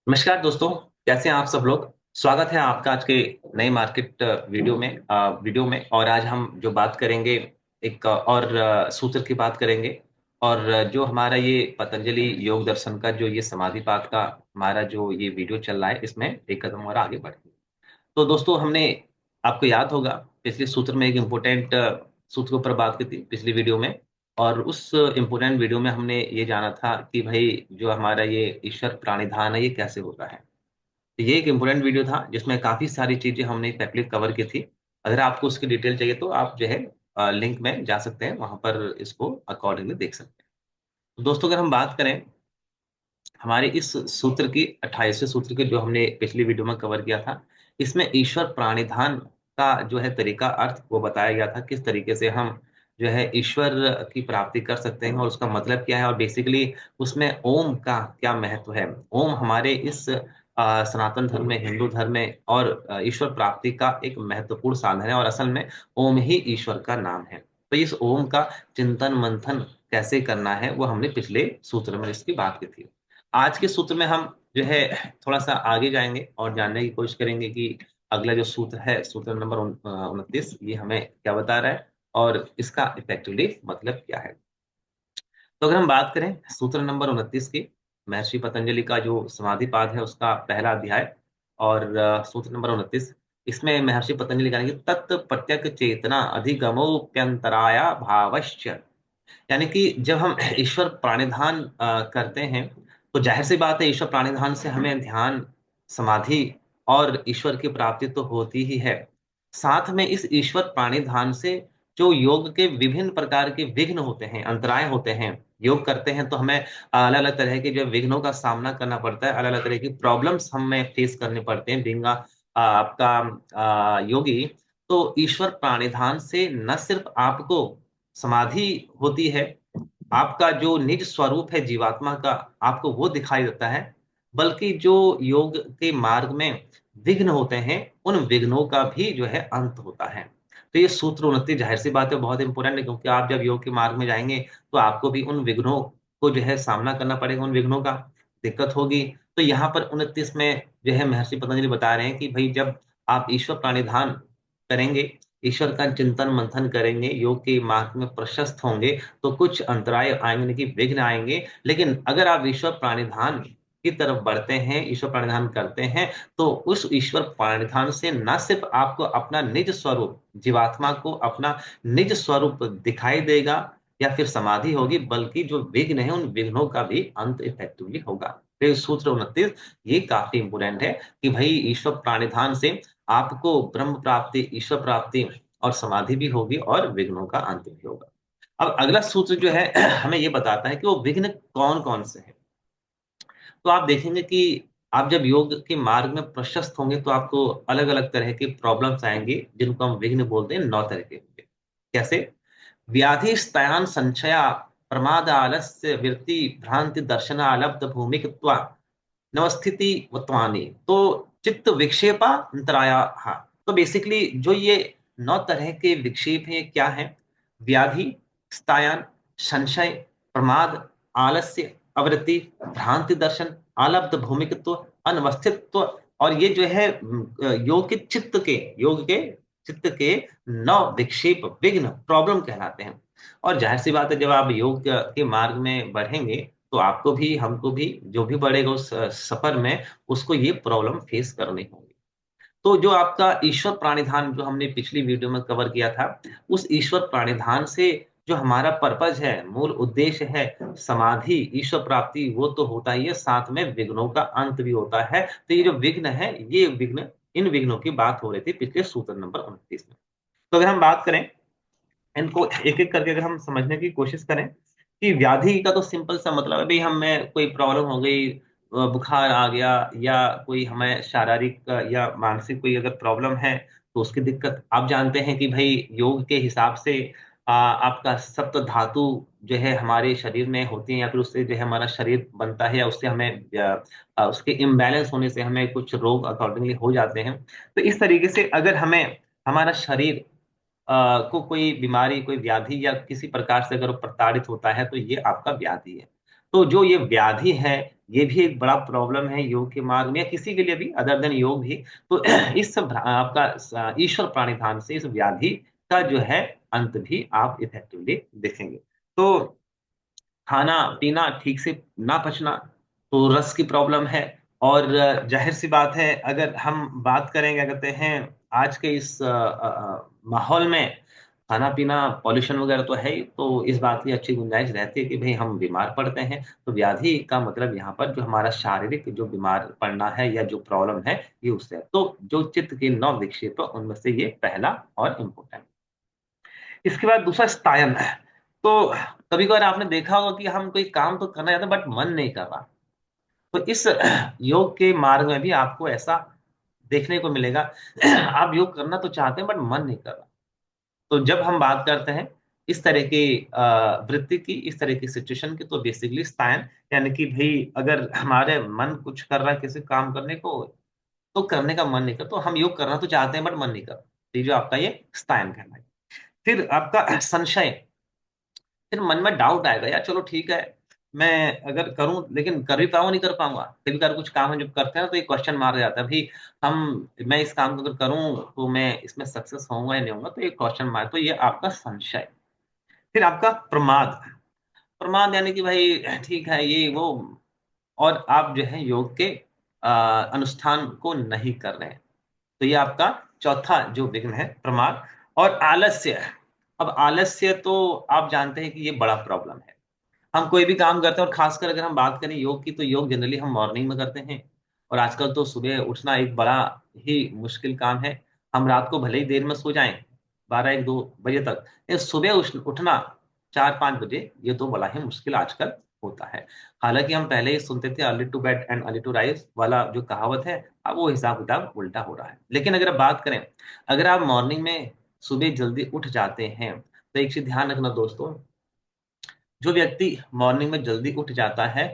नमस्कार दोस्तों। कैसे हैं आप सब लोग। स्वागत है आपका आज के नए मार्केट वीडियो में। और आज हम जो बात करेंगे एक और सूत्र की बात करेंगे। और जो हमारा ये पतंजलि योग दर्शन का जो ये समाधि पाठ का हमारा जो ये वीडियो चल रहा है, इसमें एक कदम और आगे बढ़ेंगे। तो दोस्तों, हमने आपको याद होगा पिछले सूत्र में एक इम्पोर्टेंट सूत्र के ऊपर बात की थी पिछली वीडियो में। और उस इम्पोर्टेंट वीडियो में हमने ये जाना था कि भाई जो हमारा ये ईश्वर प्राणिधान है ये कैसे होता है। तो ये एक इम्पोर्टेंट वीडियो था जिसमें काफ़ी सारी चीज़ें हमने प्रैक्टिकली कवर की थी। अगर आपको उसकी डिटेल चाहिए तो आप जो है लिंक में जा सकते हैं, वहाँ पर इसको अकॉर्डिंगली देख सकते हैं। तो दोस्तों, अगर हम बात करें हमारे इस सूत्र की 28वें सूत्र की जो हमने पिछली वीडियो में कवर किया था, इसमें ईश्वर प्राणिधान का जो है तरीका अर्थ वो बताया गया था, किस तरीके से हम जो है ईश्वर की प्राप्ति कर सकते हैं और उसका मतलब क्या है। और बेसिकली उसमें ओम का क्या महत्व है। ओम हमारे इस सनातन धर्म में, हिंदू धर्म में और ईश्वर प्राप्ति का एक महत्वपूर्ण साधन है। और असल में ओम ही ईश्वर का नाम है। तो इस ओम का चिंतन मंथन कैसे करना है वो हमने पिछले सूत्र में इसकी बात की थी। आज के सूत्र में हम जो है थोड़ा-सा आगे जाएँगे और जानने की कोशिश करेंगे कि अगला जो सूत्र है, सूत्र नंबर 29, ये हमें क्या बता रहा है और इसका इफेक्टिवली मतलब क्या है। तो अगर हम बात करें सूत्र नंबर 29 की, महर्षि पतंजलि का जो समाधिपाद है उसका पहला अध्याय। और सूत्र नंबर 29, इसमें महर्षि पतंजलि कहेंगे तत् प्रत्यक चेतना अधिगमोप्यंतराया भावश्च। यानी कि जब हम ईश्वर प्राणिधान करते हैं, तो ज़ाहिर-सी बात है ईश्वर प्राणिधान से हमें ध्यान, समाधि और ईश्वर की प्राप्ति तो होती ही है। साथ में इस ईश्वर प्राणिधान से जो योग के विभिन्न प्रकार के विघ्न होते हैं, अंतराय होते हैं। योग करते हैं तो हमें अलग-अलग तरह के जो विघ्नों का सामना करना पड़ता है, अलग-अलग तरह की प्रॉब्लम्स हमें फेस करने पड़ते हैं बीइंग आपका योगी। तो ईश्वर प्राणिधान से न सिर्फ़ आपको समाधि होती है, आपका जो निज स्वरूप है जीवात्मा का, आपको वो दिखाई देता है, बल्कि जो योग के मार्ग में विघ्न होते हैं, उन विघ्नों का भी जो है अंत होता है। तो ये सूत्र 29 ज़ाहिर-सी बात है बहुत इम्पोर्टेंट है, क्योंकि आप जब योग के मार्ग में जाएँगे, तो आपको भी उन विघ्नों को जो है सामना करना पड़ेगा, उन विघ्नों का, दिक्कत होगी। तो यहाँ पर 29 में जो है महर्षि पतंजलि बता रहे हैं कि भई जब आप ईश्वर प्राणिधान करेंगे, ईश्वर का चिंतन मंथन करेंगे, योग के मार्ग में प्रशस्त होंगे, तो कुछ अंतराय आएँगे, देखिए विघ्न आएँगे। लेकिन अगर आप ईश्वर प्राणिधान की तरफ बढ़ते हैं, ईश्वर प्राणिधान करते हैं, तो उस ईश्वर प्राणिधान से ना सिर्फ़ आपको अपना निज स्वरूप, जीवात्मा को अपना निज स्वरूप दिखाई देगा या फिर समाधि होगी, बल्कि जो विघ्न है, उन विघ्नों का भी अंत इफेक्टिवली होगा। तो ये सूत्र 29 ये काफ़ी इम्पोर्टेंट है कि भई ईश्वर प्राणिधान से आपको ब्रह्म प्राप्ति, ईश्वर प्राप्ति और समाधि भी होगी और विघ्नों का अंत भी होगा। अब अगला सूत्र जो है हमें ये बताता है कि वो विघ्न कौन-कौन से हैं। तो आप देखेंगे कि आप जब योग के मार्ग में प्रशस्त होंगे तो आपको अलग-अलग तरह की प्रॉब्लम्स आएँगी, जिनको हम विघ्न बोलते हैं, 9 तरह के होंगे। कैसे? व्याधिस्तयान् संशया प्रमाद आलस्य वृत्ति भ्रांति दर्शनालब्ध भूमिकत्वा नवस्थितिवत्वानि। तो चित्त विक्षेपा अंतराया। हाँ, तो बेसिकली जो ये 9 तरह के विक्षेप हैं, ये क्या हैं? व्याधि, स्थायन, संशय, प्रमाद, आलस्य, अवृत्ति, भ्रांति दर्शन, आलब्ध भूमिकत्व, अनवस्थितत्व। और ये जो है योग के चित्त के 9 विक्षेप, विघ्न, प्रॉब्लम कहलाते हैं। और ज़ाहिर-सी बात है जब आप योग के मार्ग में बढ़ेंगे, तो आपको भी, हमको भी, जो भी बढ़ेगा उस सफ़र में, उसको ये प्रॉब्लम फेस करनी होगी। तो जो आपका ईश्वर प्राणिधान जो हमने पिछली वीडियो में कवर किया था, उस ईश्वर प्राणिधान से जो हमारा पर्पज़ है, मूल उद्देश्य है, समाधि, ईश्वर प्राप्ति, वो तो होता ही है, साथ में विघ्नों का अंत भी होता है। तो ये जो विघ्न है, ये विघ्न, इन विघ्नों की बात हो रही थी पिछले सूत्र नंबर 29 में। तो अगर हम बात करें, इनको एक-एक करके अगर हम समझने की कोशिश करें, कि व्याधि का तो सिंपल सा मतलब है भई हमें कोई प्रॉब्लम हो गई, बुखार आ गया या कोई हमें शारीरिक या मानसिक कोई अगर प्रॉब्लम है, तो उसकी दिक्कत। आप जानते हैं कि भई योग के हिसाब से आपका सप्त धातु जो है हमारे शरीर में होती हैं, या फिर उससे जो है हमारा शरीर बनता है, या उससे हमें उसके इम्बैलेंस होने से हमें कुछ रोग अकॉर्डिंगली हो जाते हैं। तो इस तरीके से अगर हमें हमारा शरीर को कोई बीमारी, कोई व्याधि या किसी प्रकार से अगर वो प्रताड़ित होता है, तो ये आपका व्याधि है। तो जो ये व्याधि है, ये भी एक बड़ा प्रॉब्लम है योग के मार्ग में, या किसी के लिए भी अदर देन योग भी। तो इस आपका ईश्वर प्राणिधाम से इस व्याधि का जो है अंत भी आप इफेक्टिवली देखेंगे। तो खाना पीना ठीक से ना पचना, तो रस की प्रॉब्लम है। और जाहिर सी बात है, अगर हम बात करें क्या कहते हैं आज के इस माहौल में, खाना पीना पॉल्यूशन वगैरह तो है ही, तो इस बात की अच्छी गुंजाइश रहती है कि भाई हम बीमार पड़ते हैं। तो व्याधि का मतलब यहाँ पर जो हमारा शारीरिक जो बीमार पड़ना है या जो प्रॉब्लम है, ये उससे है। तो जो चित्त के 9 विक्षेप है, उनमें से ये पहला और इम्पोर्टेंट। इसके बाद दूसरा स्तायन है। तो कभी कभार आपने देखा होगा कि हम कोई काम तो करना चाहते हैं बट मन नहीं कर रहा। तो इस योग के मार्ग में भी आपको ऐसा देखने को मिलेगा। आप योग करना तो चाहते हैं बट मन नहीं कर रहा। तो जब हम बात करते हैं इस तरह की वृत्ति की, इस तरह की सिचुएशन की, तो बेसिकली स्तायन, यानी कि भाई अगर हमारे मन कुछ कर रहा है किसी काम करने को, तो करने का मन नहीं कर, तो हम योग करना तो चाहते हैं बट मन नहीं कर। तो ये जो आपका ये स्तायन कहलाएगा। फिर आपका संशय। फिर मन में डाउट आएगा, यार चलो ठीक है, मैं अगर करूं लेकिन कर भी पाऊंगा नहीं कर पाऊंगा। कभी कभार कुछ काम है जब करते हैं तो एक क्वेश्चन मार जाता है भाई, मैं इस काम को अगर करूं तो मैं इसमें सक्सेस होऊंगा या नहीं होऊंगा, तो एक क्वेश्चन मार, तो ये आपका संशय। फिर आपका प्रमाद। प्रमाद यानी कि भाई ठीक है ये वो, और आप जो है योग के अनुष्ठान को नहीं कर रहे हैं। तो ये आपका चौथा जो विघ्न है, प्रमाद। और आलस्य। अब आलस्य तो आप जानते हैं कि ये बड़ा प्रॉब्लम है। हम कोई भी काम करते हैं, और खासकर अगर हम बात करें योग की, तो योग जनरली हम मॉर्निंग में करते हैं। और आजकल तो सुबह उठना एक बड़ा ही मुश्किल काम है। हम रात को भले ही देर में सो जाएं, 12 1 2 बजे तक, लेकिन सुबह उठना 4 5 बजे, ये तो बड़ा ही मुश्किल आजकल होता है। हालांकि हम पहले ही सुनते थे early to bed and early to rise वाला जो कहावत है, अब वो हिसाब किताब उल्टा हो रहा है। लेकिन अगर आप बात करें, अगर आप मॉर्निंग में सुबह जल्दी उठ जाते हैं, तो एक चीज ध्यान रखना दोस्तों, जो व्यक्ति मॉर्निंग में जल्दी उठ जाता है,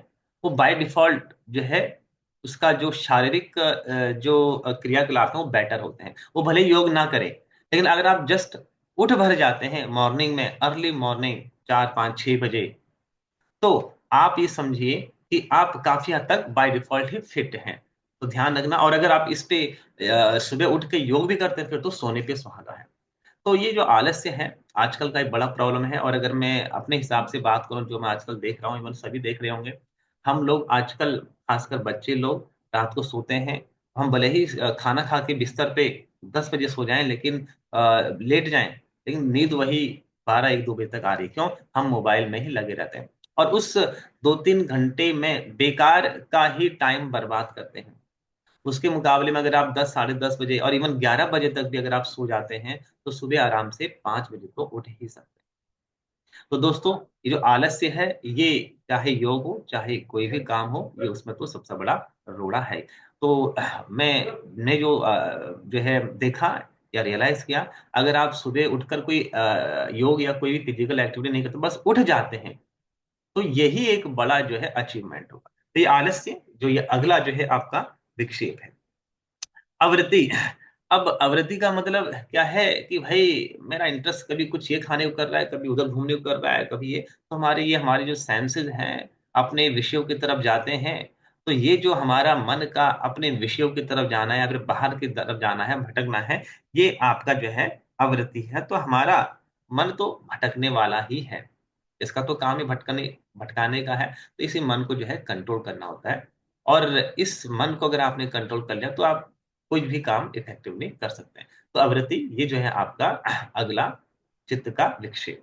वो बाय डिफॉल्ट जो है उसका जो शारीरिक जो क्रियाकलाप है वो बेटर होते हैं। वो भले ही योग ना करे, लेकिन अगर आप जस्ट उठ भर जाते हैं मॉर्निंग में, अर्ली मॉर्निंग 4 5 6 बजे, तो आप ये समझिए कि आप काफी हद तक बाय डिफॉल्ट ही फिट हैं। तो ध्यान रखना। और अगर आप इस पे सुबह उठ के योग भी करते हैं, फिर तो सोने पे सुहागा है। तो ये जो आलस्य है आजकल का एक बड़ा प्रॉब्लम है। और अगर मैं अपने हिसाब से बात करूं, जो मैं आजकल देख रहा हूँ, इवन सभी देख रहे होंगे, हम लोग आजकल, खासकर बच्चे लोग, रात को सोते हैं। हम भले ही खाना खा के बिस्तर पे 10 बजे सो जाएं, लेकिन लेट जाएं, लेकिन नींद वही 12 1 2 बजे तक आ रही है। क्यों? हम मोबाइल में ही लगे रहते हैं, और उस 2 3 घंटे में बेकार का ही टाइम बर्बाद करते हैं। उसके मुकाबले में अगर आप 10 साढ़े 10 बजे और इवन 11 बजे तक भी अगर आप सो जाते हैं, तो सुबह आराम से 5 बजे तो उठ ही सकते हैं। तो दोस्तों, ये जो आलस्य है, ये चाहे योग हो चाहे कोई भी काम हो, ये उसमें तो सबसे बड़ा रोड़ा है। तो मैंने जो जो है देखा या रियलाइज किया, अगर आप सुबह उठकर कोई योग या कोई भी फिजिकल एक्टिविटी नहीं करते, बस उठ जाते हैं, तो यही एक बड़ा जो है अचीवमेंट होगा। तो ये आलस्य जो ये अगला जो है आपका विक्षेप है। आवृत्ति। अब आवृत्ति का मतलब क्या है कि भाई मेरा इंटरेस्ट कभी कुछ ये खाने को कर रहा है, कभी उधर घूमने को कर रहा है, कभी ये, तो हमारे जो सेंसेस हैं अपने विषयों की तरफ जाते हैं। तो ये जो हमारा मन का अपने विषयों की तरफ जाना है या फिर बाहर की तरफ जाना है, भटकना है, ये आपका जो है आवृत्ति है। तो हमारा मन तो भटकने वाला ही है, इसका तो काम ही भटकने भटकाने का है। तो इसी मन को जो है कंट्रोल करना होता है। और इस मन को अगर आपने कंट्रोल कर लिया, तो आप कोई भी काम इफेक्टिवली कर सकते हैं। तो आवृत्ति ये जो है आपका अगला चित्त का विक्षेप।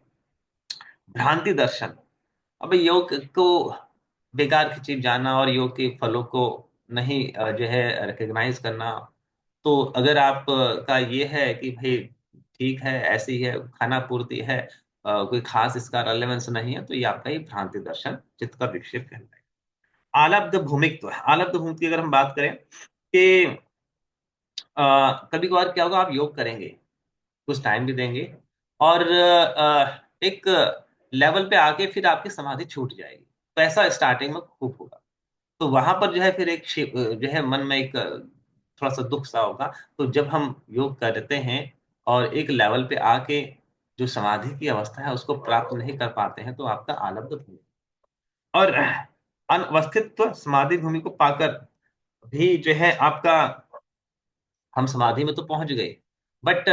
भ्रांति दर्शन। अब योग को बेकार की चीज जानना और योग के फलों को नहीं जो है रिकग्नाइज करना। तो अगर आप का ये है कि भाई ठीक है, ऐसी है, खाना पूर्ति है, कोई खास इसका रेलेवेंस नहीं है, तो ये आपका ही भ्रांति दर्शन चित्त का विक्षेप कहलाता है। आलब्ध भूमित्व। आलब्ध भूमित्व की अगर हम बात करें कि कभी कभार क्या होगा, आप योग करेंगे, कुछ टाइम भी देंगे, और एक लेवल पे आके फिर आपकी समाधि छूट जाएगी। तो ऐसा स्टार्टिंग में खूब होगा। तो वहां पर जो है फिर जो है मन में एक थोड़ा सा दुख सा होगा। तो जब हम योग करते हैं और एक लेवल पे आके जो समाधि की अवस्था है उसको प्राप्त नहीं कर पाते हैं, तो आपका आलब्ध भूमित्व। और अनवस्थित समाधि भूमि को पाकर भी जो है आपका, हम समाधि में तो पहुंच गए, बट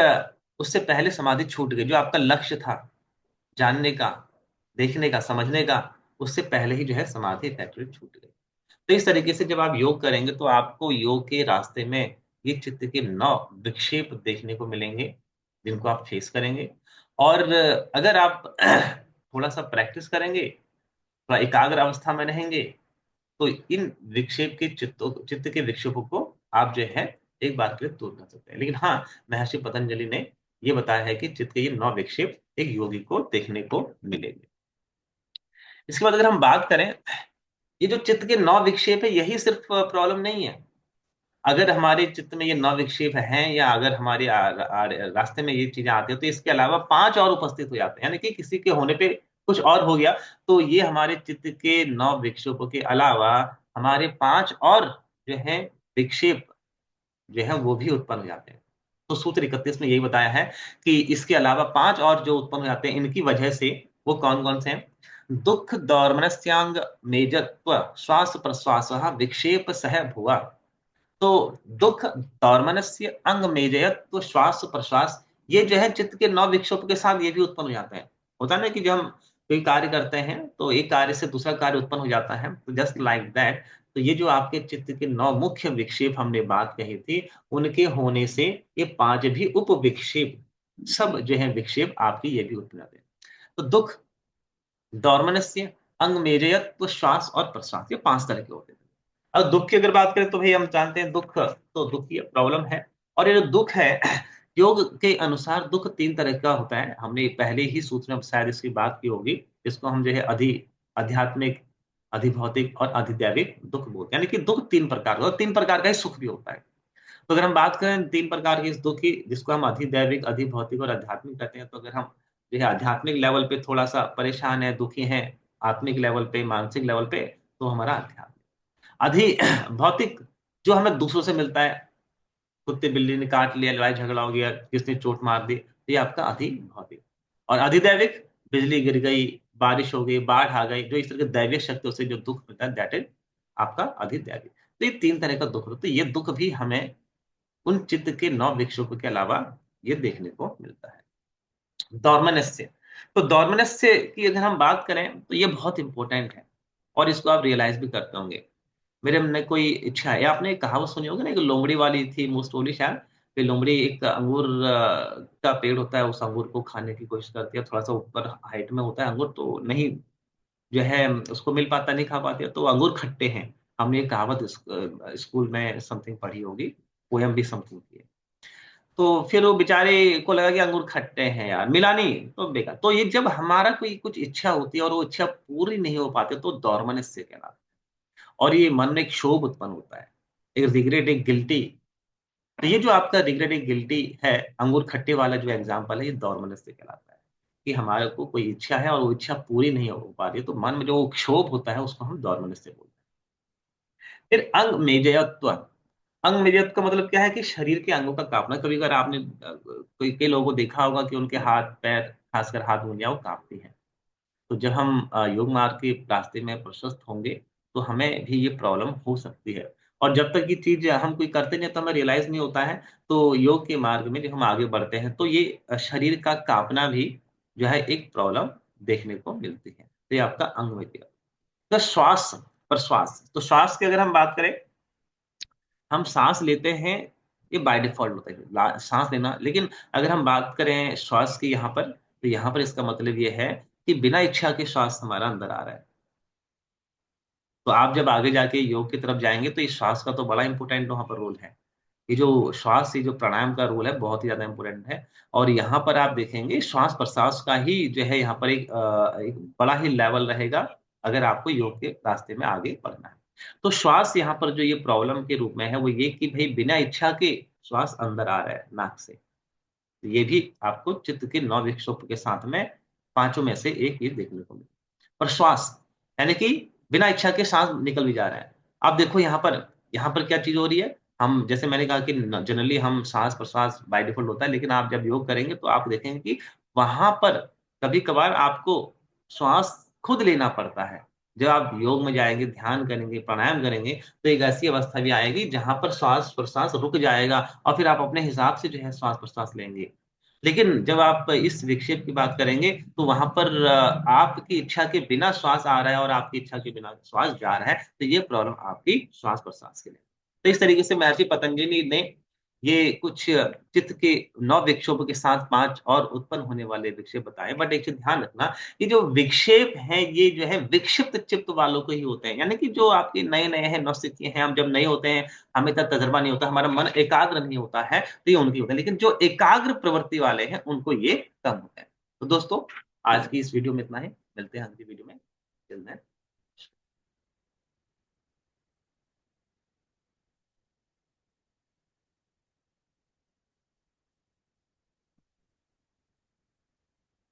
उससे पहले समाधि छूट गई। जो आपका लक्ष्य था जानने का, देखने का, समझने का, उससे पहले ही जो है समाधि फैक्ट्री छूट गई। तो इस तरीके से जब आप योग करेंगे तो आपको योग के रास्ते में ये चित्त के 9 विक्षेप देखने को मिलेंगे, जिनको आप फेस करेंगे। और अगर आप थोड़ा सा प्रैक्टिस करेंगे, थोड़ा एकाग्र अवस्था में रहेंगे, तो इन विक्षेप के चित्त के विक्षेपों को आप जो है एक बार के लिए दूर कर सकते हैं। लेकिन हाँ, महर्षि पतंजलि ने ये बताया है कि चित्त के ये 9 विक्षेप एक योगी को देखने को मिलेंगे। इसके बाद अगर हम बात करें, ये जो चित्त के 9 विक्षेप है, यही सिर्फ प्रॉब्लम नहीं है। अगर हमारे चित्त में ये 9 विक्षेप हैं, या अगर हमारे रास्ते में ये चीजें आती हैं, तो इसके अलावा 5 और उपस्थित हो जाते हैं। यानी कि किसी के होने पे कुछ और हो गया, तो ये हमारे चित्त के 9 विक्षेपों के अलावा हमारे 5 और जो है विक्षेप जो है वो भी उत्पन्न हो जाते हैं। तो सूत्र 31 में यही बताया है कि इसके अलावा 5 और जो उत्पन्न हो जाते हैं, इनकी वजह से वो कौन कौन से हैं? दुख दौर्मनस्यांग मेजत्व श्वास प्रश्वास विक्षेप सह भुआ। तो दुख दौर्मनस्य अंग मेजयत्व श्वास प्रश्वास, ये जो है चित्त के 9 विक्षोभ के साथ ये भी उत्पन्न हो जाते हैं। होता है ना कि जब हम कोई कार्य करते हैं तो एक कार्य से दूसरा कार्य उत्पन्न हो जाता है, तो जस्ट लाइक दैट। तो ये जो आपके चित्त के 9 मुख्य विक्षेप हमने बात कही थी, उनके होने से ये 5 भी उप विक्षेप, सब जो है विक्षेप आपकी ये भी उत्पन्न होते हैं। तो दुख दौर्मनस्य अंग मेजयत्व श्वास और प्रश्वास, ये 5 तरह के होते हैं। अब दुख की अगर बात करें तो भाई हम जानते हैं दुख, तो दुख की प्रॉब्लम है। और ये जो दुख है, योग के अनुसार दुख 3 तरह का होता है। हमने पहले ही सूत्र में शायद इसकी बात की होगी। इसको हम जो है आध्यात्मिक, अधिभौतिक और अधिदैविक दुख बोलते हैं। यानी कि दुख 3 प्रकार का, और 3 प्रकार का ही सुख भी होता है। तो अगर हम बात करें 3 प्रकार के इस दुख की, जिसको हम अधिदैविक, अधिभौतिक और आध्यात्मिक कहते हैं, तो अगर हम जो है आध्यात्मिक लेवल पे थोड़ा सा परेशान है, दुखी हैं, आत्मिक लेवल पे, मानसिक लेवल पे, तो हमारा अध्यात्म। अधि भौतिक, जो हमें दूसरों से मिलता है, कुत्ते बिल्ली ने काट लिया, लड़ाई झगड़ा हो गया, किसने चोट मार दी, तो ये आपका अधि भौतिक। और अधिदैविक, बिजली गिर गई, बारिश हो गई, बाढ़ आ गई, जो इस तरह की दैविक शक्तियों से जो दुख मिलता है, दैट इज आपका अधिदैविक। तो ये 3 तरह का दुख होता है। ये दुख भी हमें उन चित्त के 9 विक्षोभ के अलावा ये देखने को मिलता है। डोरमेनेंस, तो डोरमेनेंस की अगर हम बात करें तो ये बहुत इंपॉर्टेंट है, और इसको आप रियलाइज भी करते होंगे। मेरे मन में कोई इच्छा है, आपने एक कहावत सुनी होगी ना, एक लोमड़ी वाली थी, मुस्टोली शायद, कि लोमड़ी एक अंगूर का पेड़ होता है, उस अंगूर को खाने की कोशिश करती है, थोड़ा सा ऊपर हाइट में होता है अंगूर, तो नहीं जो है उसको मिल पाता, नहीं खा पाती है, तो अंगूर खट्टे हैं। हमने ये कहावत स्कूल में समथिंग पढ़ी होगी, पोयम भी समथिंग की है। तो फिर वो बेचारे को लगा कि अंगूर खट्टे हैं यार, मिला नहीं तो बेकार। तो ये जब हमारा कोई कुछ इच्छा होती है और वो इच्छा पूरी नहीं हो पाती, तो डोरमेंस कहलाता है। और ये मन में एक क्षोभ उत्पन्न होता है, एक रिग्रेट, एक गिल्टी। तो ये जो आपका रिग्रेट, एक गिल्टी है, अंगूर खट्टे वाला जो एग्जाम्पल है, ये डोरमेंस कहलाता है। कि हमारे को कोई इच्छा है और वो इच्छा पूरी नहीं हो पा रही है, तो मन में जो क्षोभ होता है उसको हम डोरमेंस बोलते हैं। फिर अंग मेजयत्व, अंग मेजयत्व का मतलब क्या है? कि शरीर के अंगों का कांपना। कभी अगर आपने कोई कई लोगों को देखा होगा कि उनके हाथ पैर, खासकर हाथ उंगलियां, वो कांपती हैं। तो जब हम योग मार्ग के रास्ते में प्रशस्त होंगे, तो हमें भी ये प्रॉब्लम हो सकती है। और जब तक ये चीज हम कोई करते नहीं तो हमें रियलाइज नहीं होता है। तो योग के मार्ग में जब हम आगे बढ़ते हैं, तो ये शरीर का कांपना भी जो है एक प्रॉब्लम देखने को मिलती है। तो ये आपका अंग में दिया। तो श्वास प्रश्वास, तो श्वास की अगर हम बात करें, हम सांस लेते हैं, ये बाय डिफॉल्ट होता है सांस लेना। लेकिन अगर हम बात करें श्वास की यहाँ पर, तो यहाँ पर इसका मतलब ये है कि बिना इच्छा के श्वास हमारा अंदर आ रहा है। तो आप जब आगे जाके योग की तरफ जाएंगे, तो इस श्वास का तो बड़ा इंपॉर्टेंट वहां पर रोल है। ये जो श्वास, ये जो प्राणायाम का रोल है, बहुत ही ज्यादा इंपॉर्टेंट है। और यहाँ पर आप देखेंगे श्वास प्रश्वास का ही जो है यहाँ पर एक बड़ा ही लेवल रहेगा, अगर आपको योग के रास्ते में आगे बढ़ना है। तो श्वास यहाँ पर जो ये प्रॉब्लम के रूप में है, वो ये कि भाई बिना इच्छा के श्वास अंदर आ रहा है नाक से। तो ये भी आपको चित्त के 9 विक्षोभ के साथ में पांचों में से एक ये देखने को मिले। और श्वास यानी कि बिना इच्छा के सांस निकल भी जा रहा है। आप देखो यहाँ पर क्या चीज हो रही है। हम जैसे मैंने कहा कि जनरली हम सांस प्रश्वास बाय डिफॉल्ट होता है, लेकिन आप जब योग करेंगे तो आप देखेंगे कि वहां पर कभी कभार आपको श्वास खुद लेना पड़ता है। जब आप योग में जाएँगे, ध्यान करेंगे, प्राणायाम करेंगे, तो एक ऐसी अवस्था भी आएगी जहाँ पर श्वास-प्रश्वास रुक जाएगा और फिर आप अपने हिसाब से जो है श्वास-प्रश्वास लेंगे। लेकिन जब आप इस विक्षेप की बात करेंगे, तो वहाँ पर आपकी इच्छा के बिना श्वास आ रहा है और आपकी इच्छा के बिना श्वास जा रहा है, तो ये प्रॉब्लम आपकी श्वास-प्रश्वास की है। तो इस तरीके से महर्षि पतंजलि ने ये कुछ चित्त के 9 विक्षोभों के साथ 5 और उत्पन्न होने वाले विक्षेप बताए। बट एक चीज़ ध्यान रखना, ये जो विक्षेप हैं, ये जो है विक्षिप्त चित्त वालों को ही होते हैं। यानी कि जो आपके नए-नए हैं, नौसिखिए हैं, हम जब नए होते हैं, हमें इतना तजुर्बा नहीं होता, हमारा मन एकाग्र नहीं होता है, तो ये उनकी होते हैं। लेकिन जो एकाग्र प्रवृत्ति वाले हैं, उनको ये कम होता है। तो दोस्तों, आज की इस वीडियो में इतना ही। मिलते हैं अगली वीडियो में। Till then